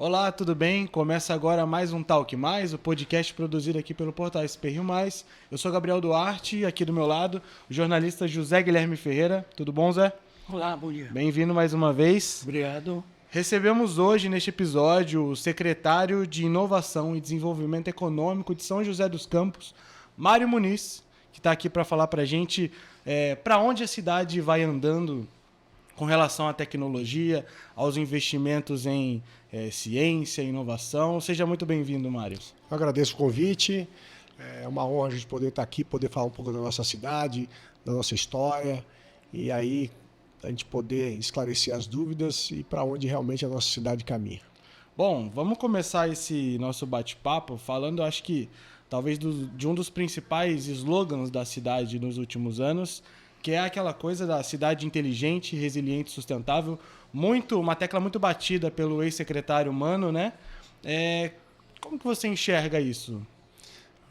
Olá, tudo bem? Começa agora mais um Talk Mais, o podcast produzido aqui pelo portal SP Rio Mais. Eu sou Gabriel Duarte e aqui do meu lado o jornalista José Guilherme Ferreira. Tudo bom, Zé? Olá, bom dia. Bem-vindo mais uma vez. Obrigado. Recebemos hoje, neste episódio, o secretário de Inovação e Desenvolvimento Econômico de São José dos Campos, Mário Muniz, que está aqui para falar para a gente para onde a cidade vai andando com relação à tecnologia, aos investimentos em ciência, inovação. Seja muito bem-vindo, Mário. Eu agradeço o convite. É uma honra a gente poder estar aqui, poder falar um pouco da nossa cidade, da nossa história, e aí a gente poder esclarecer as dúvidas e para onde realmente a nossa cidade caminha. Bom, vamos começar esse nosso bate-papo falando, acho que, talvez de um dos principais slogans da cidade nos últimos anos, que é aquela coisa da cidade inteligente, resiliente e sustentável, uma tecla muito batida pelo ex-secretário Mano, né? Como que você enxerga isso?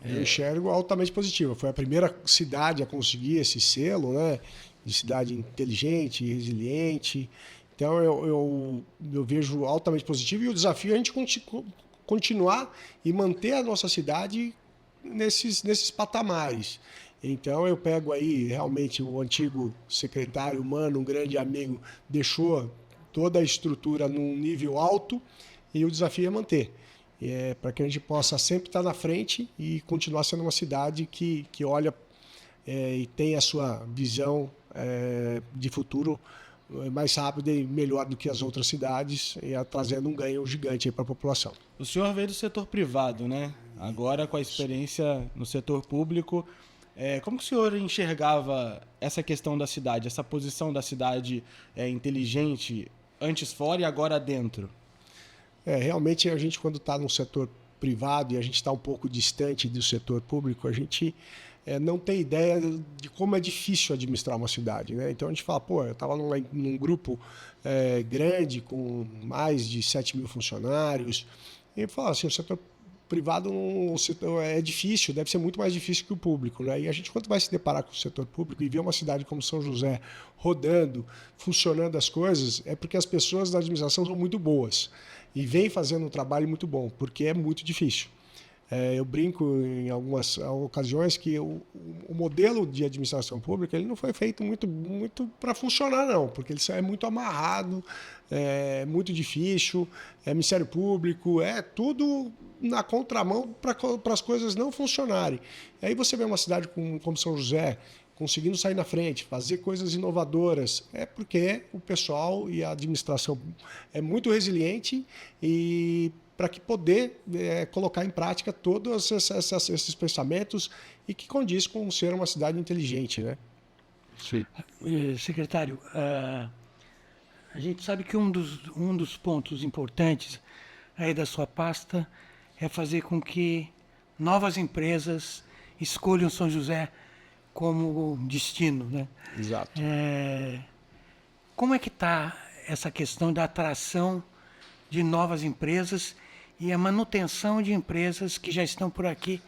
Eu enxergo altamente positivo. Foi a primeira cidade a conseguir esse selo, né, de cidade inteligente, resiliente. Então eu vejo altamente positivo, e o desafio é a gente continuar e manter a nossa cidade nesses patamares. Então eu pego aí realmente o antigo secretário Mano, um grande amigo, deixou toda a estrutura num nível alto, e o desafio é manter. Para que a gente possa sempre estar na frente e continuar sendo uma cidade que olha e tem a sua visão de futuro mais rápida e melhor do que as outras cidades, e trazendo um ganho gigante para a população. O senhor veio do setor privado, né? Agora, com a experiência no setor público, como que o senhor enxergava essa questão da cidade, essa posição da cidade inteligente, antes fora e agora dentro? Realmente a gente, quando está no setor privado e a gente está um pouco distante do setor público, a gente não tem ideia de como é difícil administrar uma cidade, né? Então a gente fala, eu estava num grupo grande com mais de 7 mil funcionários, e fala assim, o setor privado é difícil, deve ser muito mais difícil que o público, né? E a gente, quando vai se deparar com o setor público e ver uma cidade como São José rodando, funcionando as coisas, é porque as pessoas da administração são muito boas e vêm fazendo um trabalho muito bom, porque é muito difícil. Eu brinco em algumas ocasiões que o modelo de administração pública ele não foi feito muito para funcionar, não, porque ele é muito amarrado, é muito difícil, Ministério Público, tudo na contramão para as coisas não funcionarem. E aí você vê uma cidade como São José conseguindo sair na frente, fazer coisas inovadoras, porque o pessoal e a administração é muito resiliente, e para que poder colocar em prática todos esses pensamentos, e que condiz com ser uma cidade inteligente, né? Sim. Secretário, a gente sabe que um dos pontos importantes aí da sua pasta é fazer com que novas empresas escolham São José como destino, né? Exato. Como é que está essa questão da atração de novas empresas e a manutenção de empresas que já estão por aqui?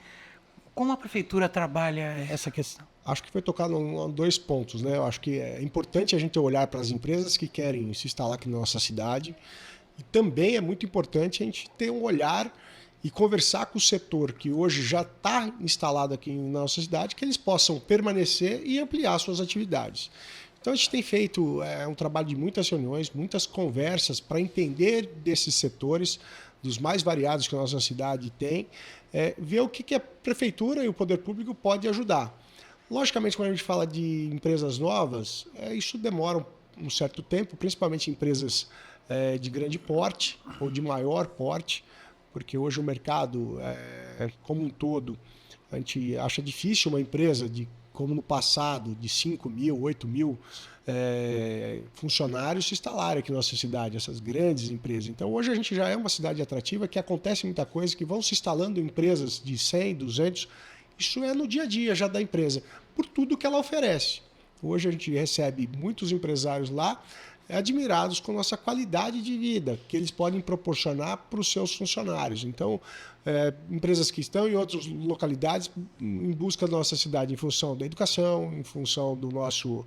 Como a prefeitura trabalha essa questão? Acho que foi tocado em 2 pontos, né? Eu acho que é importante a gente olhar para as empresas que querem se instalar aqui na nossa cidade, e também é muito importante a gente ter um olhar e conversar com o setor que hoje já está instalado aqui na nossa cidade, que eles possam permanecer e ampliar suas atividades. Então a gente tem feito um trabalho de muitas reuniões, muitas conversas para entender desses setores, dos mais variados que a nossa cidade tem, ver o que a prefeitura e o poder público pode ajudar. Logicamente, quando a gente fala de empresas novas, isso demora um certo tempo, principalmente empresas de grande porte ou de maior porte, porque hoje o mercado, como um todo, a gente acha difícil uma empresa como no passado, de 5 mil, 8 mil funcionários se instalarem aqui na nossa cidade, essas grandes empresas. Então hoje a gente já é uma cidade atrativa, que acontece muita coisa, que vão se instalando empresas de 100, 200, isso é no dia a dia já da empresa, por tudo que ela oferece. Hoje a gente recebe muitos empresários lá, admirados com a nossa qualidade de vida que eles podem proporcionar para os seus funcionários. Então, empresas que estão em outras localidades em busca da nossa cidade em função da educação, em função do nosso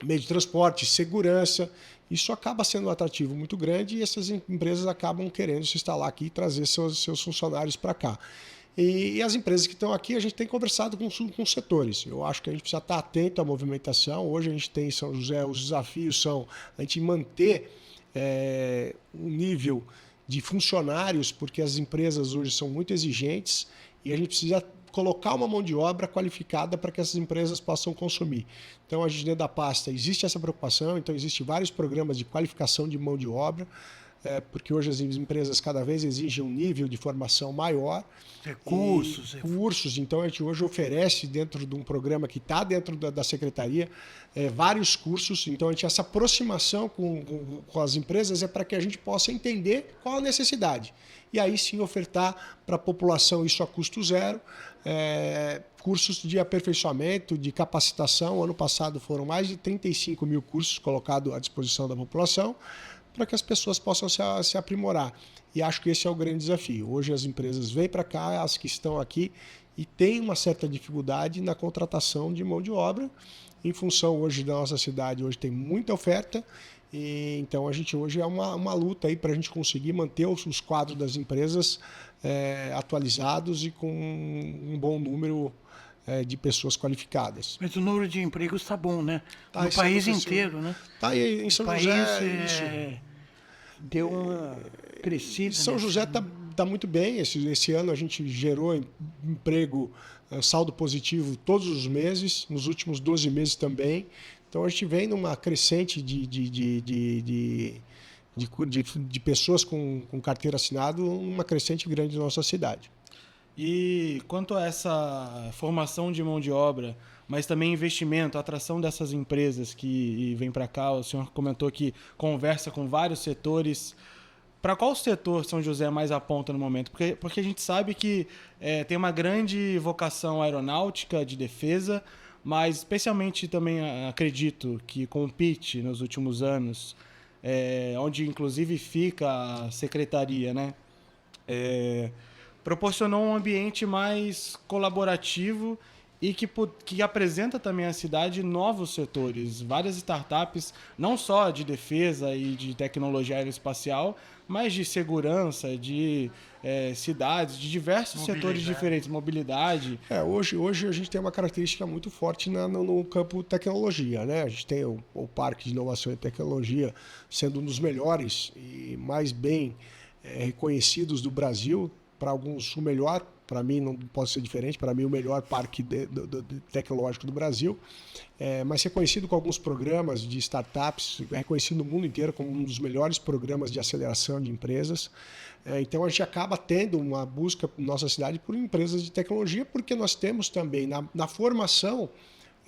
meio de transporte, segurança. Isso acaba sendo um atrativo muito grande e essas empresas acabam querendo se instalar aqui e trazer seus funcionários para cá. E as empresas que estão aqui, a gente tem conversado com os setores. Eu acho que a gente precisa estar atento à movimentação. Hoje a gente tem em São José, os desafios são a gente manter um nível de funcionários, porque as empresas hoje são muito exigentes e a gente precisa colocar uma mão de obra qualificada para que essas empresas possam consumir. Então, a gente dentro da pasta existe essa preocupação, então existem vários programas de qualificação de mão de obra, porque hoje as empresas cada vez exigem um nível de formação maior. Cursos. Então, a gente hoje oferece, dentro de um programa que está dentro da Secretaria, vários cursos. Então, essa aproximação com as empresas é para que a gente possa entender qual a necessidade. E aí sim ofertar para a população isso a custo zero, cursos de aperfeiçoamento, de capacitação. Ano passado foram mais de 35 mil cursos colocados à disposição da população, para que as pessoas possam se aprimorar. E acho que esse é o grande desafio. Hoje as empresas vêm para cá, as que estão aqui, e têm uma certa dificuldade na contratação de mão de obra, em função hoje da nossa cidade, hoje tem muita oferta, e então a gente hoje é uma luta aí para a gente conseguir manter os quadros das empresas atualizados e com um bom número de pessoas qualificadas. Mas o número de empregos está bom, né? No país inteiro, né? Tá aí em São José. Isso. Deu uma crescida. São José está muito bem. Esse ano a gente gerou emprego, saldo positivo todos os meses, nos últimos 12 meses também. Então a gente vem numa crescente de pessoas com carteira assinada, uma crescente grande na nossa cidade. E quanto a essa formação de mão de obra, mas também investimento, atração dessas empresas que vêm para cá, o senhor comentou que conversa com vários setores. Para qual setor São José mais aponta no momento? Porque a gente sabe que tem uma grande vocação aeronáutica, de defesa, mas especialmente também acredito que com o PIT nos últimos anos, onde inclusive fica a secretaria, né? Proporcionou um ambiente mais colaborativo e que apresenta também à cidade novos setores, várias startups, não só de defesa e de tecnologia aeroespacial, mas de segurança, de cidades, de diversos setores diferentes, mobilidade. Hoje a gente tem uma característica muito forte no campo tecnologia, né? A gente tem o Parque de Inovação e Tecnologia sendo um dos melhores e mais bem reconhecidos do Brasil. Para alguns o melhor, para mim não pode ser diferente, para mim o melhor parque tecnológico do Brasil, mas reconhecido com alguns programas de startups, reconhecido no mundo inteiro como um dos melhores programas de aceleração de empresas. Então a gente acaba tendo uma busca na nossa cidade por empresas de tecnologia, porque nós temos também na formação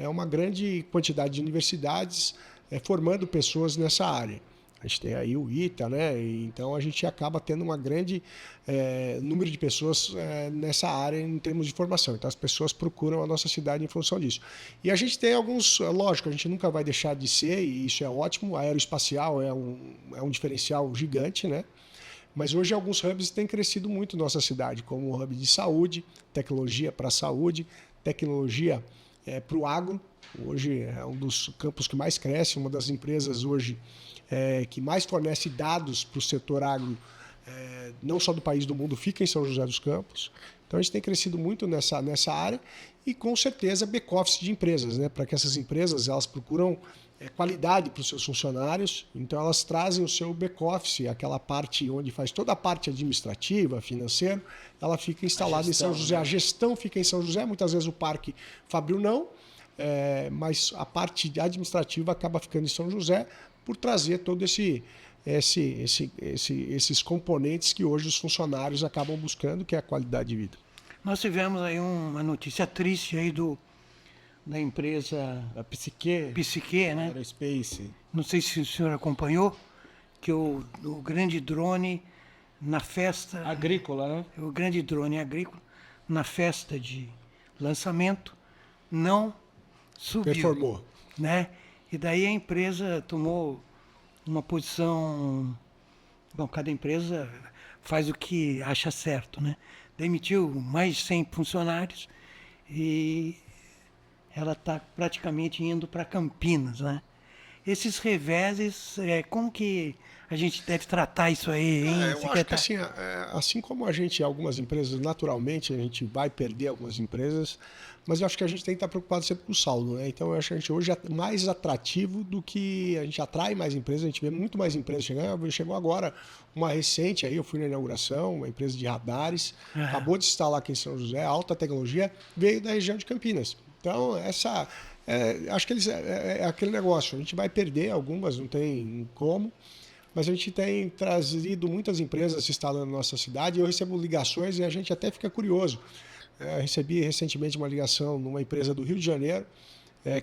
uma grande quantidade de universidades formando pessoas nessa área. A gente tem aí o ITA, né? Então a gente acaba tendo uma grande número de pessoas nessa área em termos de formação. Então as pessoas procuram a nossa cidade em função disso. E a gente tem alguns, lógico, a gente nunca vai deixar de ser, e isso é ótimo, a aeroespacial é um diferencial gigante, né? Mas hoje alguns hubs têm crescido muito na nossa cidade, como o hub de saúde, tecnologia para a saúde, tecnologia para o agro. Hoje é um dos campos que mais cresce, uma das empresas hoje que mais fornece dados para o setor agro, não só do país, do mundo, fica em São José dos Campos. Então a gente tem crescido muito nessa área e com certeza back-office de empresas, né? Para que essas empresas elas procuram qualidade para os seus funcionários, então elas trazem o seu back-office, aquela parte onde faz toda a parte administrativa, financeira, ela fica instalada em São José. A gestão fica em São José, muitas vezes o Parque Fabril não, mas a parte administrativa acaba ficando em São José por trazer todo esses componentes que hoje os funcionários acabam buscando, que é a qualidade de vida. Nós tivemos aí uma notícia triste aí da empresa A Psique, né? Aerospace. Não sei se o senhor acompanhou, que o grande drone na festa... Agrícola, né? O grande drone agrícola, na festa de lançamento, não subiu. Performou. Né? E daí a empresa tomou uma posição... Bom, cada empresa faz o que acha certo, né? Demitiu mais de 100 funcionários e ela está praticamente indo para Campinas, né? esses reveses, como que a gente deve tratar isso aí, hein, Eu acho que assim como a gente, algumas empresas, naturalmente, a gente vai perder algumas empresas, mas eu acho que a gente tem que estar preocupado sempre com o saldo, né? Então eu acho que a gente hoje é mais atrativo do que a gente atrai mais empresas, a gente vê muito mais empresas chegando. Chegou agora uma recente aí, eu fui na inauguração, uma empresa de radares, acabou de instalar aqui em São José, alta tecnologia, veio da região de Campinas. Então, acho que é aquele negócio, a gente vai perder algumas, não tem como. Mas a gente tem trazido muitas empresas se instalando na nossa cidade. Eu recebo ligações e a gente até fica curioso. Recebi recentemente uma ligação numa empresa do Rio de Janeiro,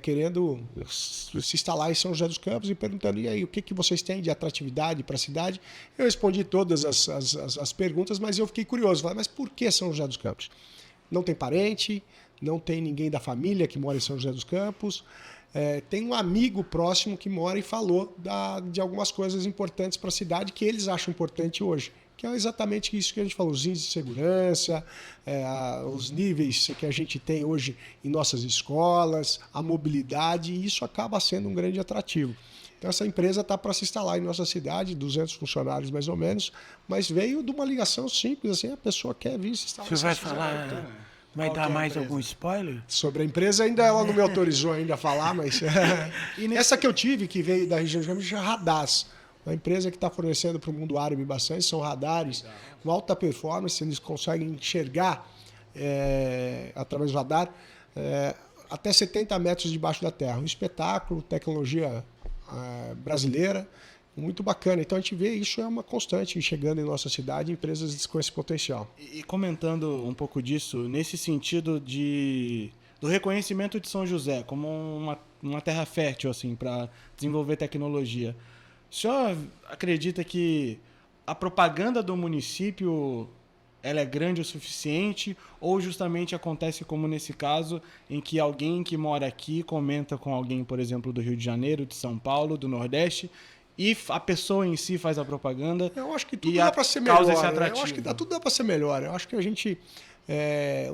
querendo se instalar em São José dos Campos e perguntando: e aí, o que vocês têm de atratividade para a cidade? Eu respondi todas as perguntas, mas eu fiquei curioso. Falei: mas por que São José dos Campos? Não tem parente, não tem ninguém da família que mora em São José dos Campos. Tem um amigo próximo que mora e falou de algumas coisas importantes para a cidade que eles acham importante hoje, que é exatamente isso que a gente falou, os índices de segurança, os níveis que a gente tem hoje em nossas escolas, a mobilidade, e isso acaba sendo um grande atrativo. Então essa empresa está para se instalar em nossa cidade, 200 funcionários mais ou menos, mas veio de uma ligação simples, assim, a pessoa quer vir se instalar. Você vai falar... Vai dar mais algum spoiler? Sobre a empresa, ainda ela não me autorizou ainda a falar, mas... Essa que eu tive, que veio da região de Campos, é Radars. Uma empresa que está fornecendo para o mundo árabe bastante, são radares com alta performance, eles conseguem enxergar, através do radar, até 70 metros debaixo da terra. Um espetáculo, tecnologia brasileira, muito bacana. Então a gente vê isso é uma constante chegando em nossa cidade, empresas com esse potencial. E comentando um pouco disso, nesse sentido do reconhecimento de São José como uma terra fértil assim, para desenvolver tecnologia, o senhor acredita que a propaganda do município ela é grande o suficiente ou justamente acontece como nesse caso em que alguém que mora aqui comenta com alguém, por exemplo, do Rio de Janeiro, de São Paulo, do Nordeste, e a pessoa em si faz a propaganda? Eu acho que tudo dá para ser melhor. Eu acho que tudo dá para ser melhor. Eu acho que a gente...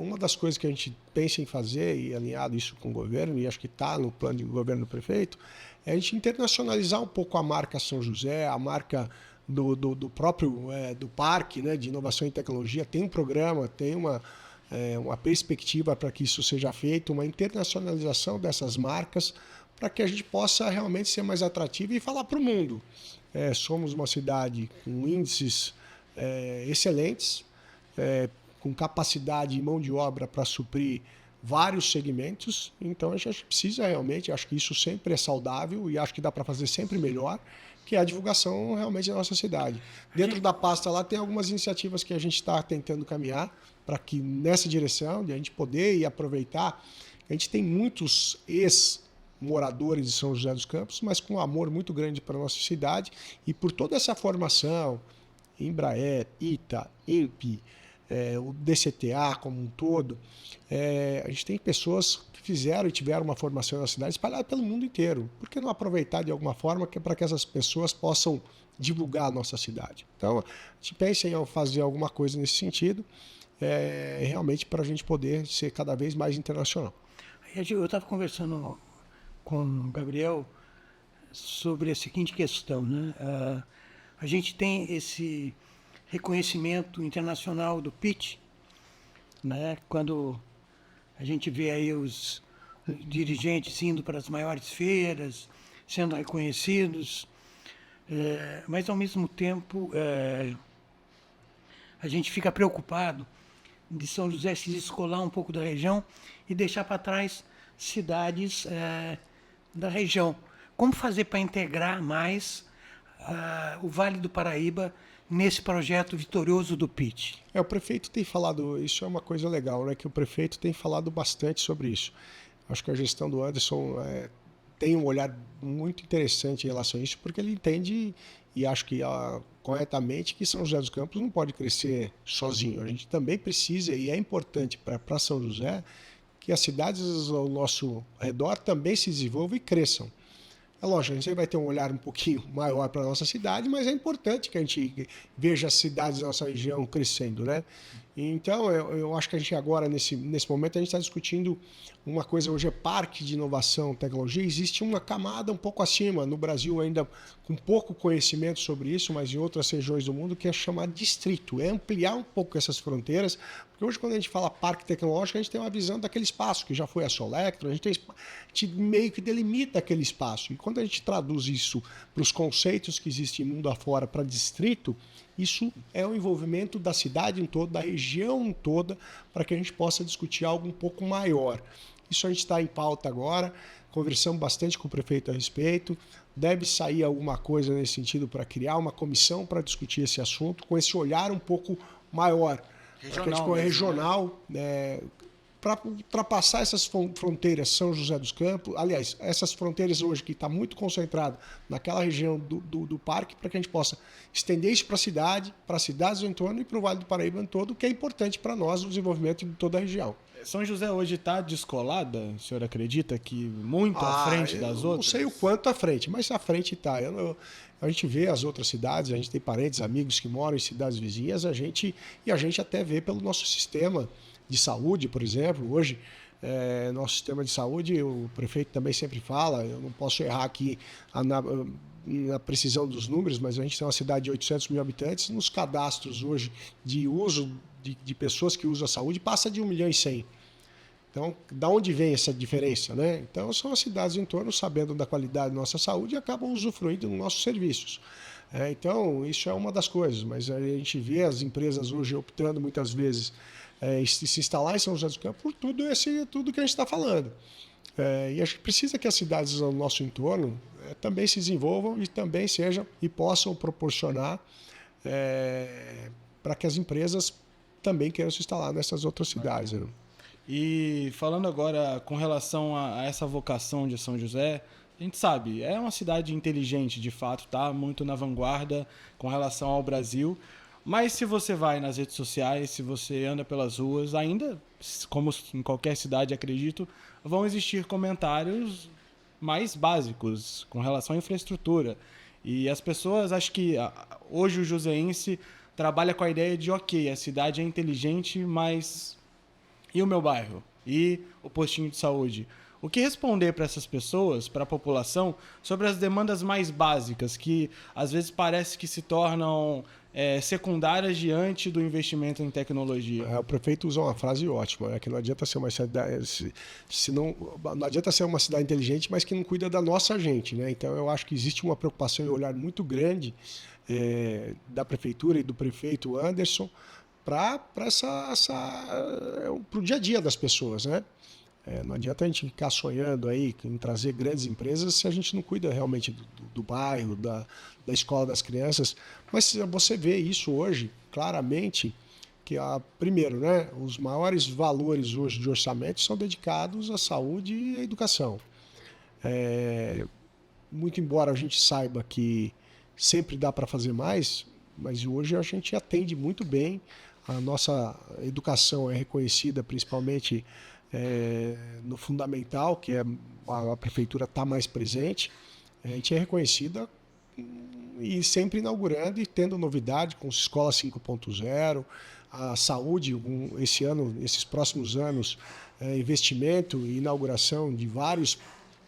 uma das coisas que a gente pensa em fazer, e alinhado isso com o governo, e acho que está no plano de governo do prefeito, é a gente internacionalizar um pouco a marca São José, a marca do próprio do parque, né, de inovação e tecnologia. Tem um programa, tem uma perspectiva para que isso seja feito, uma internacionalização dessas marcas, para que a gente possa realmente ser mais atrativo e falar para o mundo. Somos uma cidade com índices excelentes, com capacidade e mão de obra para suprir vários segmentos, então a gente precisa realmente, acho que isso sempre é saudável e acho que dá para fazer sempre melhor, que é a divulgação realmente da nossa cidade. Dentro da pasta lá tem algumas iniciativas que a gente está tentando caminhar para que nessa direção, de a gente poder e aproveitar. A gente tem muitos moradores de São José dos Campos, mas com um amor muito grande para a nossa cidade, e por toda essa formação, Embraer, ITA, INPE, o DCTA como um todo, a gente tem pessoas que fizeram e tiveram uma formação na cidade espalhada pelo mundo inteiro. Por que não aproveitar de alguma forma para que essas pessoas possam divulgar a nossa cidade? Então, a gente pensa em fazer alguma coisa nesse sentido, realmente para a gente poder ser cada vez mais internacional. Eu estava conversando com o Gabriel sobre a seguinte questão, né? A gente tem esse reconhecimento internacional do pitch, né? Quando a gente vê aí os dirigentes indo para as maiores feiras, sendo reconhecidos, mas ao mesmo tempo a gente fica preocupado de São José se descolar um pouco da região e deixar para trás cidades da região. Como fazer para integrar mais o Vale do Paraíba nesse projeto vitorioso do pitch? O prefeito tem falado, isso é uma coisa legal, né? Que o prefeito tem falado bastante sobre isso. Acho que a gestão do Anderson tem um olhar muito interessante em relação a isso, porque ele entende, e acho que corretamente, que São José dos Campos não pode crescer sozinho. A gente também precisa, e é importante para São José, que as cidades ao nosso redor também se desenvolvam e cresçam. É lógico, a gente vai ter um olhar um pouquinho maior para a nossa cidade, mas é importante que a gente veja as cidades da nossa região crescendo, né? Então, eu acho que a gente agora, nesse momento, a gente está discutindo uma coisa, hoje é parque de inovação, tecnologia, existe uma camada um pouco acima, no Brasil ainda com pouco conhecimento sobre isso, mas em outras regiões do mundo, que é chamar distrito, é ampliar um pouco essas fronteiras, porque hoje quando a gente fala parque tecnológico, a gente tem uma visão daquele espaço, que já foi a Solectron, a gente meio que delimita aquele espaço, e quando a gente traduz isso para os conceitos que existem mundo afora para distrito, isso é o envolvimento da cidade em toda, da região toda, para que a gente possa discutir algo um pouco maior. Isso a gente está em pauta agora, conversamos bastante com o prefeito a respeito, deve sair alguma coisa nesse sentido para criar uma comissão para discutir esse assunto, com esse olhar um pouco maior, regional, para ultrapassar essas fronteiras São José dos Campos, aliás, essas fronteiras hoje que está muito concentrado naquela região do parque, para que a gente possa estender isso para as cidades do entorno e para o Vale do Paraíba em todo, que é importante para nós no desenvolvimento de toda a região. São José hoje está descolada, o senhor acredita que muito à frente das outras? Não sei o quanto à frente, mas à frente está. A gente vê as outras cidades, a gente tem parentes, amigos que moram em cidades vizinhas, a gente até vê pelo nosso sistema de saúde, por exemplo. Hoje, nosso sistema de saúde, o prefeito também sempre fala, eu não posso errar aqui na precisão dos números, mas a gente tem uma cidade de 800 mil habitantes, nos cadastros hoje de uso de pessoas que usam a saúde passa de 1,1 milhão. Então, da onde vem essa diferença, né? Então, são as cidades em torno, sabendo da qualidade da nossa saúde, e acabam usufruindo dos nossos serviços. Então, isso é uma das coisas, mas a gente vê as empresas hoje optando muitas vezes se instalar em São José dos Campos por tudo que a gente está falando. E a gente precisa que as cidades ao nosso entorno também se desenvolvam e também sejam e possam proporcionar para que as empresas também queiram se instalar nessas outras cidades. Né? E falando agora com relação a essa vocação de São José, a gente sabe, é uma cidade inteligente, de fato, tá muito na vanguarda com relação ao Brasil. Mas se você vai nas redes sociais, se você anda pelas ruas, ainda, como em qualquer cidade, acredito, vão existir comentários mais básicos com relação à infraestrutura. E as pessoas, acho que hoje o joseense trabalha com a ideia de, ok, a cidade é inteligente, mas e o meu bairro? E o postinho de saúde? O que responder para essas pessoas, para a população, sobre as demandas mais básicas, que às vezes parece que se tornam secundárias diante do investimento em tecnologia? O prefeito usa uma frase ótima, que não adianta ser uma cidade, não adianta ser uma cidade inteligente, mas que não cuida da nossa gente, né? Então eu acho que existe uma preocupação e um olhar muito grande da prefeitura e do prefeito Anderson para o dia a dia das pessoas, né? Não adianta a gente ficar sonhando aí em trazer grandes empresas se a gente não cuida realmente do bairro, da escola das crianças. Mas você vê isso hoje claramente, que primeiro, né, os maiores valores hoje de orçamento são dedicados à saúde e à educação. Muito embora a gente saiba que sempre dá para fazer mais, mas hoje a gente atende muito bem. A nossa educação é reconhecida principalmente no fundamental, que a prefeitura está mais presente. A gente é reconhecida e sempre inaugurando e tendo novidade com Escola 5.0, a saúde, esses próximos anos, investimento e inauguração de vários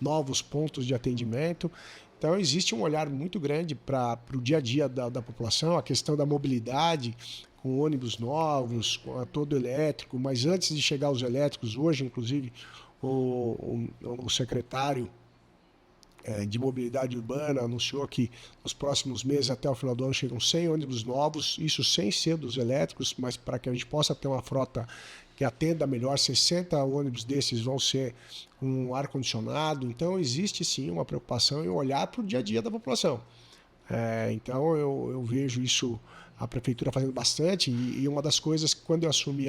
novos pontos de atendimento. Então, existe um olhar muito grande para o dia a dia da população, a questão da mobilidade, com ônibus novos, com todo elétrico, mas antes de chegar aos elétricos, hoje, inclusive, o secretário de Mobilidade Urbana anunciou que nos próximos meses, até o final do ano, chegam 100 ônibus novos, isso sem ser dos elétricos, mas para que a gente possa ter uma frota que atenda melhor, 60 ônibus desses vão ser com ar-condicionado. Então, existe sim uma preocupação em olhar para o dia a dia da população. Então, eu vejo isso, a prefeitura fazendo bastante, e uma das coisas que quando eu assumi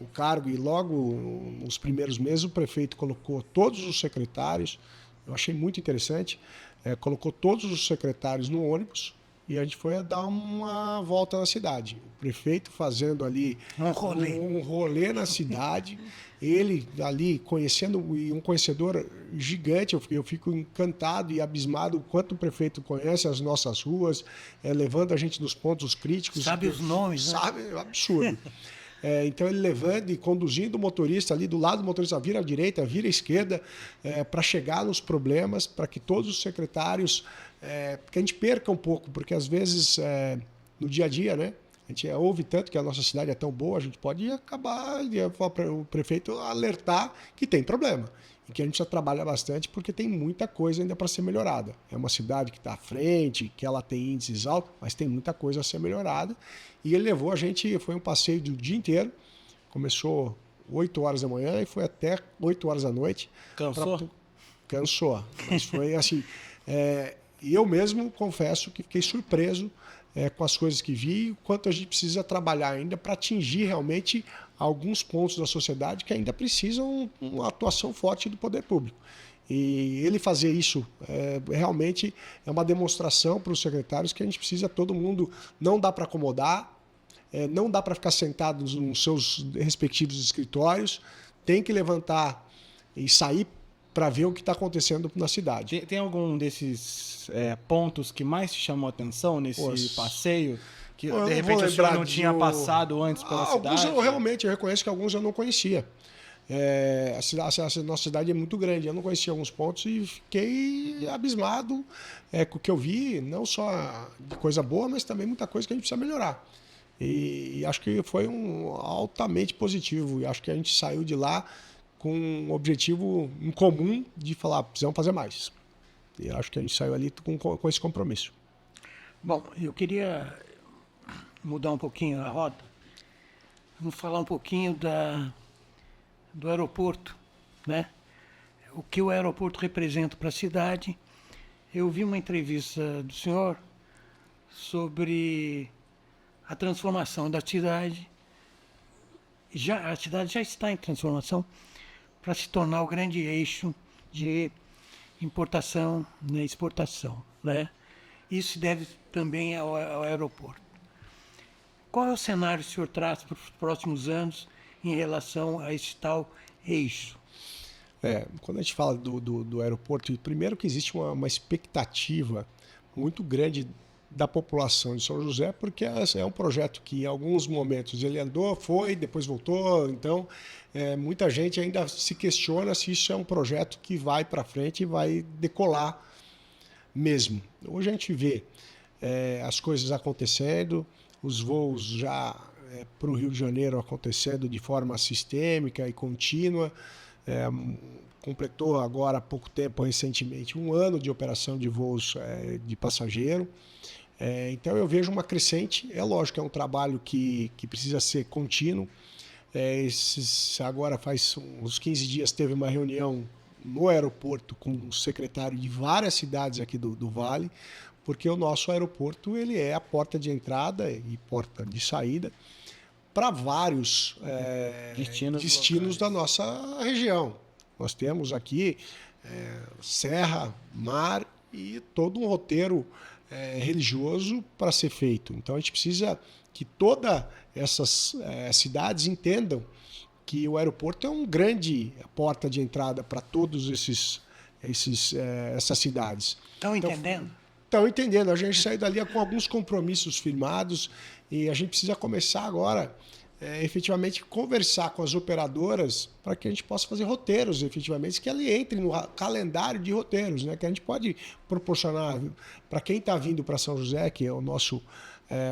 o cargo e logo nos primeiros meses o prefeito colocou todos os secretários, eu achei muito interessante, colocou todos os secretários no ônibus e a gente foi dar uma volta na cidade. O prefeito fazendo ali um rolê na cidade, ele ali conhecendo, e um conhecedor gigante, eu fico encantado e abismado o quanto o prefeito conhece as nossas ruas, levando a gente nos pontos críticos. Sabe os nomes, né? Sabe, é um absurdo. Então ele levando e conduzindo o motorista ali do lado do motorista, vira à direita, vira à esquerda, para chegar nos problemas, para que todos os secretários, que a gente perca um pouco, porque às vezes no dia a dia, né? A gente ouve tanto que a nossa cidade é tão boa, a gente pode acabar, o prefeito alertar que tem problema. E que a gente precisa trabalhar bastante porque tem muita coisa ainda para ser melhorada. É uma cidade que está à frente, que ela tem índices altos, mas tem muita coisa a ser melhorada. E ele levou a gente, foi um passeio do dia inteiro, começou 8 horas da manhã e foi até 8 horas da noite. Cansou? Cansou, mas foi assim... E eu mesmo confesso que fiquei surpreso com as coisas que vi, o quanto a gente precisa trabalhar ainda para atingir realmente alguns pontos da sociedade que ainda precisam uma atuação forte do poder público. E ele fazer isso realmente é uma demonstração para os secretários que a gente precisa, todo mundo, não dá para acomodar, não dá para ficar sentado nos seus respectivos escritórios, tem que levantar e sair para ver o que está acontecendo na cidade. Tem algum desses pontos que mais te chamou a atenção nesse passeio? Que de repente o senhor não tinha passado antes pela cidade? Alguns eu reconheço que alguns eu não conhecia. A nossa cidade é muito grande, eu não conhecia alguns pontos e fiquei abismado com o que eu vi, não só de coisa boa, mas também muita coisa que a gente precisa melhorar. E acho que foi altamente positivo, e acho que a gente saiu de lá com um objetivo em comum de falar, precisamos fazer mais. E acho que a gente saiu ali com esse compromisso. Bom, eu queria mudar um pouquinho a rota. Vamos falar um pouquinho do aeroporto, né? O que o aeroporto representa para a cidade. Eu vi uma entrevista do senhor sobre a transformação da cidade. A cidade já está em transformação para se tornar o grande eixo de importação e exportação, né? Isso se deve também ao aeroporto. Qual é o cenário que o senhor traz para os próximos anos em relação a esse tal eixo? Quando a gente fala do aeroporto, primeiro que existe uma expectativa muito grande da população de São José, porque é um projeto que em alguns momentos ele andou, foi, depois voltou, então muita gente ainda se questiona se isso é um projeto que vai para frente e vai decolar mesmo. Hoje a gente vê as coisas acontecendo, os voos já para o Rio de Janeiro acontecendo de forma sistêmica e contínua, completou agora há pouco tempo, recentemente, 1 ano de operação de voos de passageiro. Então eu vejo uma crescente, é lógico que é um trabalho que precisa ser contínuo. Agora faz uns 15 dias teve uma reunião no aeroporto com o secretário de várias cidades aqui do Vale, porque o nosso aeroporto ele é a porta de entrada e porta de saída para vários destinos da nossa região. Nós temos aqui serra, mar e todo um roteiro religioso para ser feito. Então a gente precisa que todas essas cidades entendam que o aeroporto é uma grande porta de entrada para todos essas cidades. Estão entendendo? Estão entendendo. A gente saiu dali com alguns compromissos firmados e a gente precisa começar agora efetivamente conversar com as operadoras para que a gente possa fazer roteiros efetivamente, que ele entre no calendário de roteiros, né? Que a gente pode proporcionar para quem está vindo para São José, que é o nosso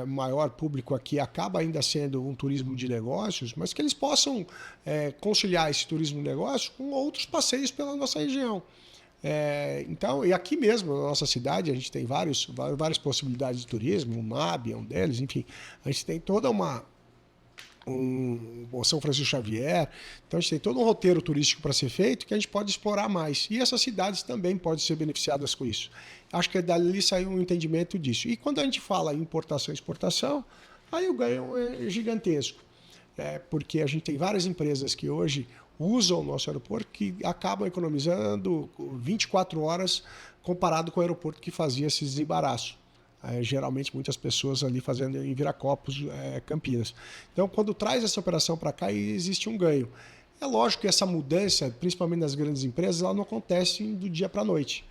maior público aqui, acaba ainda sendo um turismo de negócios, mas que eles possam conciliar esse turismo de negócios com outros passeios pela nossa região. Então, e aqui mesmo, na nossa cidade, a gente tem várias possibilidades de turismo, o MAB é um deles, enfim, a gente tem toda São Francisco Xavier, então a gente tem todo um roteiro turístico para ser feito que a gente pode explorar mais. E essas cidades também podem ser beneficiadas com isso. Acho que dali saiu um entendimento disso. E quando a gente fala em importação e exportação, aí o ganho é gigantesco. Porque a gente tem várias empresas que hoje usam o nosso aeroporto que acabam economizando 24 horas comparado com o aeroporto que fazia esse desembaraço. Geralmente muitas pessoas ali fazendo em Viracopos, Campinas. Então, quando traz essa operação para cá, existe um ganho. É lógico que essa mudança, principalmente nas grandes empresas, ela não acontece do dia para a noite.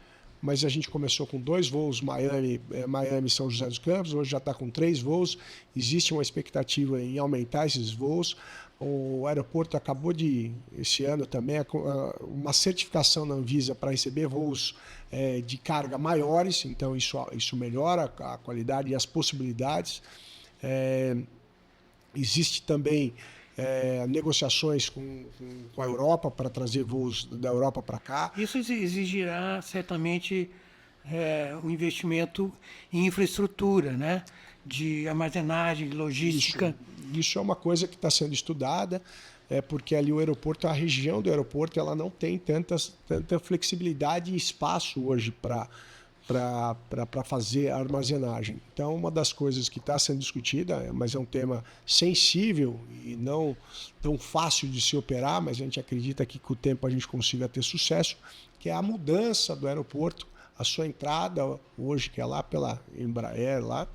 mas a gente começou com 2 voos Miami e São José dos Campos, hoje já está com 3 voos, existe uma expectativa em aumentar esses voos. O aeroporto acabou esse ano também, uma certificação na Anvisa para receber voos de carga maiores, então isso melhora a qualidade e as possibilidades. Existe também negociações com a Europa para trazer voos da Europa para cá. Isso exigirá certamente um investimento em infraestrutura, né? De armazenagem, de logística. Isso é uma coisa que está sendo estudada, porque ali o aeroporto, a região do aeroporto, ela não tem tanta flexibilidade e espaço hoje para fazer a armazenagem. Então, uma das coisas que está sendo discutida, mas é um tema sensível e não tão fácil de se operar, mas a gente acredita que com o tempo a gente consiga ter sucesso, que é a mudança do aeroporto, a sua entrada hoje, que é lá pela Embraer, lá,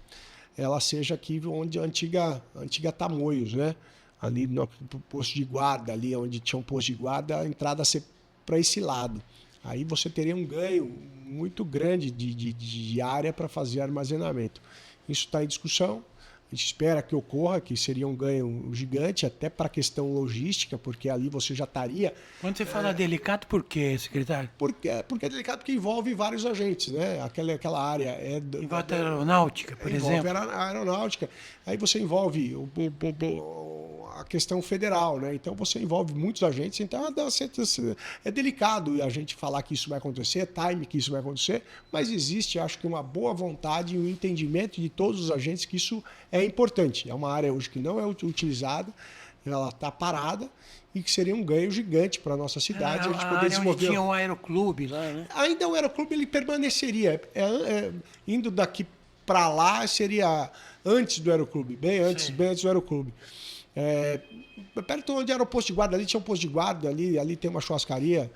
ela seja aqui onde a antiga Tamoios, né? Ali no posto de guarda, ali onde tinha um posto de guarda, a entrada ser para esse lado. Aí você teria um ganho muito grande de área para fazer armazenamento. Isso está em discussão. A gente espera que ocorra, que seria um ganho gigante, até para a questão logística, porque ali você já estaria... Quando você fala delicado, por quê, secretário? Porque é delicado, porque envolve vários agentes, né? Aquela área... Envolve a aeronáutica, por exemplo. Envolve a aeronáutica. Aí você envolve a questão federal, né? Então você envolve muitos agentes, então é delicado a gente falar que isso vai acontecer, time que isso vai acontecer, mas existe, acho que, uma boa vontade e um entendimento de todos os agentes que isso é importante. É uma área hoje que não é utilizada, ela está parada e que seria um ganho gigante para a nossa cidade. A gente poder desenvolver. Onde tinha um aeroclube lá, né? Ainda o aeroclube ele permaneceria. Indo daqui para lá seria antes do aeroclube, bem antes do aeroclube. Perto onde era o posto de guarda, ali tinha um posto de guarda, ali tem uma churrascaria.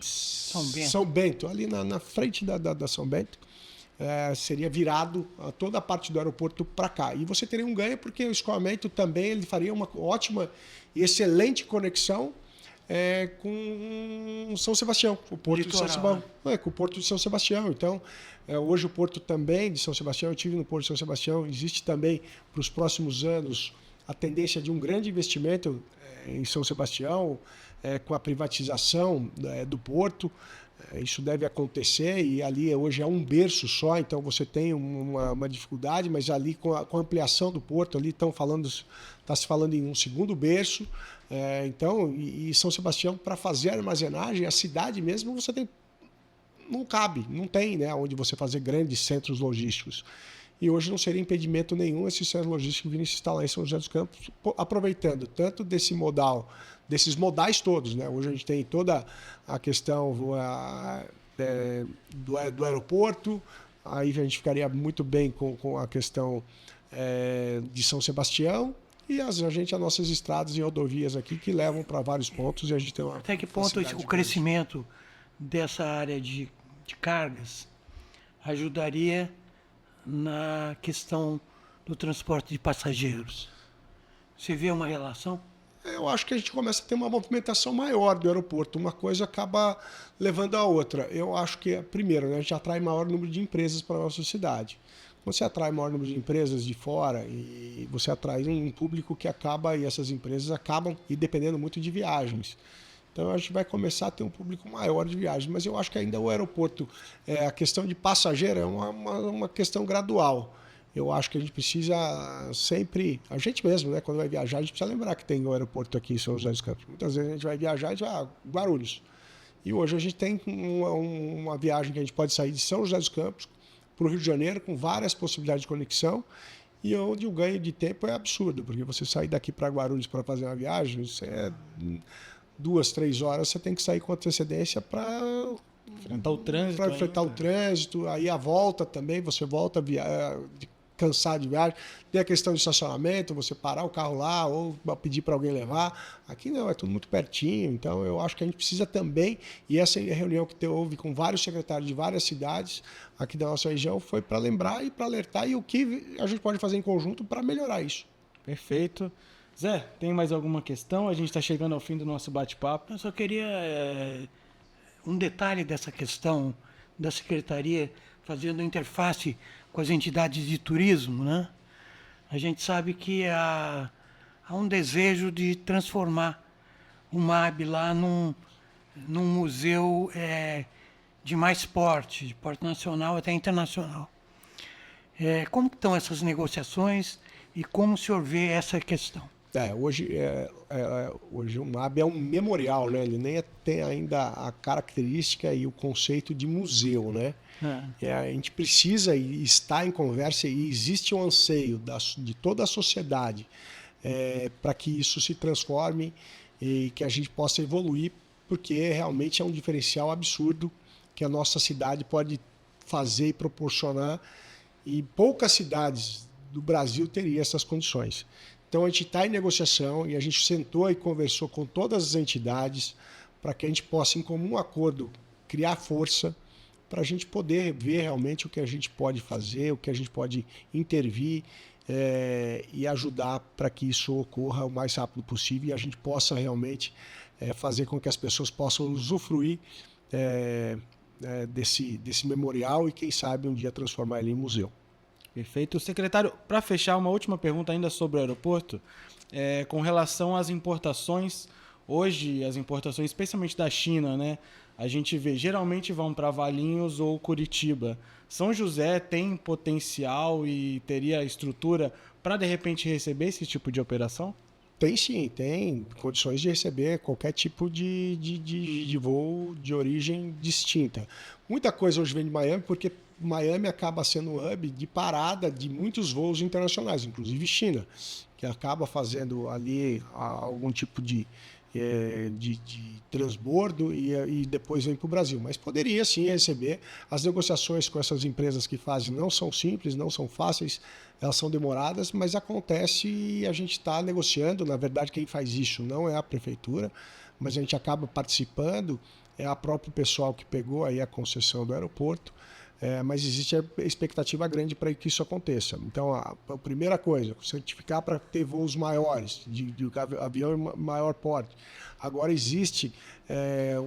São Bento, ali na frente da São Bento. Seria virado toda a parte do aeroporto para cá. E você teria um ganho porque o escoamento também ele faria uma ótima e excelente conexão com São Sebastião, o Porto de São Sebastião. Com o Porto de São Sebastião. Então, hoje o Porto também de São Sebastião, eu estive no Porto de São Sebastião, existe também para os próximos anos a tendência de um grande investimento em São Sebastião, com a privatização do porto. Isso deve acontecer e ali hoje é um berço só, então você tem uma dificuldade, mas ali com a ampliação do porto, ali está se falando em um segundo berço. Então, e São Sebastião, para fazer a armazenagem, a cidade mesmo, você tem, não cabe, não tem, né, onde você fazer grandes centros logísticos. E hoje não seria impedimento nenhum esse centro logístico virem se instalar em São José dos Campos, aproveitando tanto desses modais todos, né? Hoje a gente tem toda a questão do aeroporto, aí a gente ficaria muito bem com a questão de São Sebastião e as nossas estradas e rodovias aqui que levam para vários pontos e a gente tem uma... Até que ponto o crescimento dessa área de cargas ajudaria na questão do transporte de passageiros? Você vê uma relação? Eu acho que a gente começa a ter uma movimentação maior do aeroporto. Uma coisa acaba levando a outra. Eu acho que, primeiro, né, a gente atrai maior número de empresas para a nossa cidade. Quando você atrai maior número de empresas de fora, e você atrai um público que acaba, e essas empresas acabam e dependendo muito de viagens. Então a gente vai começar a ter um público maior de viagens. Mas eu acho que ainda o aeroporto, a questão de passageiro é uma questão gradual. Eu acho que a gente precisa sempre, a gente mesmo, né, quando vai viajar, a gente precisa lembrar que tem o aeroporto aqui em São José dos Campos. Muitas vezes a gente vai viajar e vai Guarulhos. E hoje a gente tem uma viagem que a gente pode sair de São José dos Campos para o Rio de Janeiro com várias possibilidades de conexão e onde o ganho de tempo é absurdo, porque você sair daqui para Guarulhos para fazer uma viagem, isso 2, 3 horas, você tem que sair com antecedência para enfrentar o trânsito. Para enfrentar o trânsito, aí a volta também, você volta cansado de viagem. Tem a questão de estacionamento, você parar o carro lá ou pedir para alguém levar. Aqui não, é tudo muito pertinho, então eu acho que a gente precisa também, e essa reunião que houve com vários secretários de várias cidades aqui da nossa região foi para lembrar e para alertar e o que a gente pode fazer em conjunto para melhorar isso. Perfeito. Zé, tem mais alguma questão? A gente está chegando ao fim do nosso bate-papo. Eu só queria um detalhe dessa questão da secretaria fazendo interface com as entidades de turismo, né? A gente sabe que há um desejo de transformar o MAB lá num museu de mais porte, de porte nacional até internacional. Como que estão essas negociações e como o senhor vê essa questão? Hoje o MAB é um memorial, né? Ele nem tem ainda a característica e o conceito de museu, né? A gente precisa e está em conversa e existe um anseio de toda a sociedade para que isso se transforme e que a gente possa evoluir, porque realmente é um diferencial absurdo que a nossa cidade pode fazer e proporcionar, e poucas cidades do Brasil teriam essas condições. Então a gente está em negociação e a gente sentou e conversou com todas as entidades para que a gente possa, em comum acordo, criar força para a gente poder ver realmente o que a gente pode fazer, o que a gente pode intervir e ajudar para que isso ocorra o mais rápido possível e a gente possa realmente fazer com que as pessoas possam usufruir desse memorial e, quem sabe, um dia transformar ele em museu. Perfeito. Secretário, para fechar, uma última pergunta ainda sobre o aeroporto, com relação às importações. Hoje, as importações, especialmente da China, né? A gente vê, geralmente vão para Valinhos ou Curitiba. São José tem potencial e teria estrutura para, de repente, receber esse tipo de operação? Tem sim, tem condições de receber qualquer tipo de voo de origem distinta. Muita coisa hoje vem de Miami, porque Miami acaba sendo um hub de parada de muitos voos internacionais, inclusive China, que acaba fazendo ali algum tipo de transbordo e depois vem para o Brasil. Mas poderia sim receber. As negociações com essas empresas que fazem não são simples, não são fáceis, elas são demoradas, mas acontece e a gente está negociando. Na verdade, quem faz isso não é a prefeitura, mas a gente acaba participando, é a próprio pessoal que pegou aí a concessão do aeroporto. Mas existe a expectativa grande para que isso aconteça. Então, a primeira coisa, certificar para ter voos maiores, de avião maior porte. Agora existe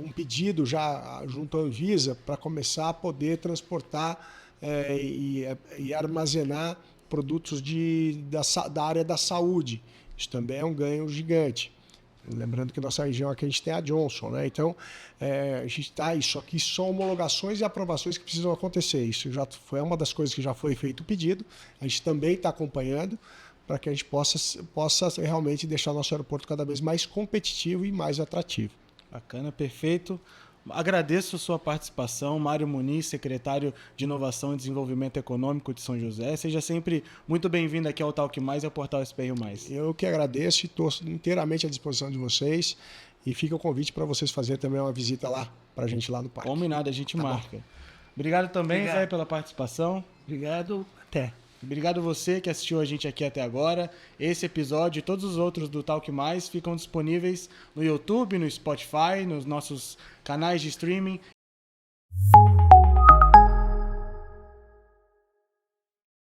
um pedido já junto à Anvisa para começar a poder transportar e armazenar produtos da área da saúde. Isso também é um ganho gigante. Lembrando que nossa região aqui a gente tem a Johnson, né? Então, a gente está isso aqui, são homologações e aprovações que precisam acontecer. Isso já foi uma das coisas que já foi feito o pedido. A gente também está acompanhando para que a gente possa realmente deixar nosso aeroporto cada vez mais competitivo e mais atrativo. Bacana, perfeito. Agradeço a sua participação, Mário Muniz, secretário de Inovação e Desenvolvimento Econômico de São José. Seja sempre muito bem-vindo aqui ao Talk Mais e ao Portal SPRio+. Eu que agradeço e estou inteiramente à disposição de vocês. E fica o convite para vocês fazerem também uma visita lá, para a gente lá no parque. Combinado, a gente marca. Bom. Obrigado também, Zé, pela participação. Obrigado, até. Obrigado você que assistiu a gente aqui até agora. Esse episódio e todos os outros do Talk Mais ficam disponíveis no YouTube, no Spotify, nos nossos canais de streaming